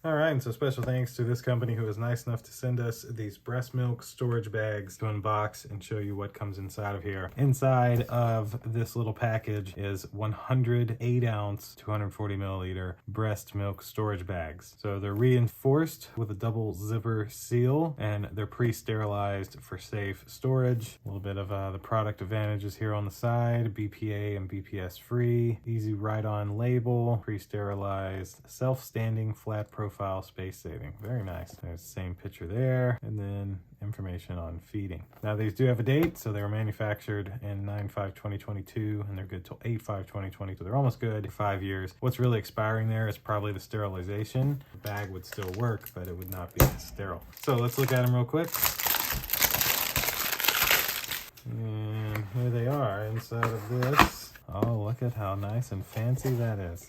All right, and so special thanks to this company who was nice enough to send us these breast milk storage bags to unbox and show you what comes inside of here. Inside of this little package is 108 ounce, 240 milliliter breast milk storage bags. So they're reinforced with a double zipper seal and they're pre-sterilized for safe storage. A little bit of the product advantages here on the side, BPA and BPS free, easy write-on label, pre-sterilized, self-standing flat profile, space saving. Very nice. There's the same picture there, and then information on feeding. Now these do have a date, so they were manufactured in 9/5/2022 and they're good till 8/5/2020, so they're almost good for 5 years. What's really expiring there is probably the sterilization. The bag would still work, but it would not be sterile. So let's look at them real quick. And here they are inside of this. Oh, look at how nice and fancy that is.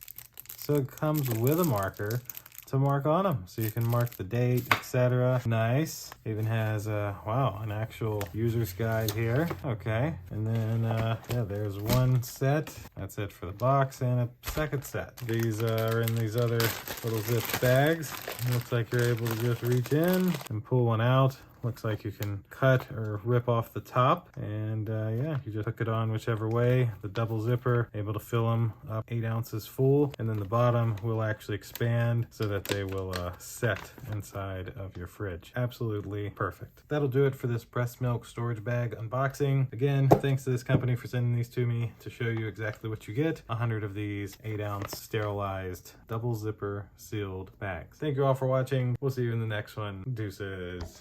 So it comes with a marker to mark on them, so you can mark the date, etc. Nice. Even has wow, an actual user's guide here. Okay, and then yeah, there's one set. That's it for the box, and a second set. These are in these other little zip bags. It looks like you're able to just reach in and pull one out. Looks like you can cut or rip off the top, and yeah, you just hook it on whichever way. The double zipper, able to fill them up 8 ounces full, and then the bottom will actually expand so that they will set inside of your fridge. Absolutely perfect. That'll do it for this breast milk storage bag unboxing. Again, thanks to this company for sending these to me to show you exactly what you get. 100 of these 8-ounce sterilized double zipper sealed bags. Thank you all for watching. We'll see you in the next one. Deuces.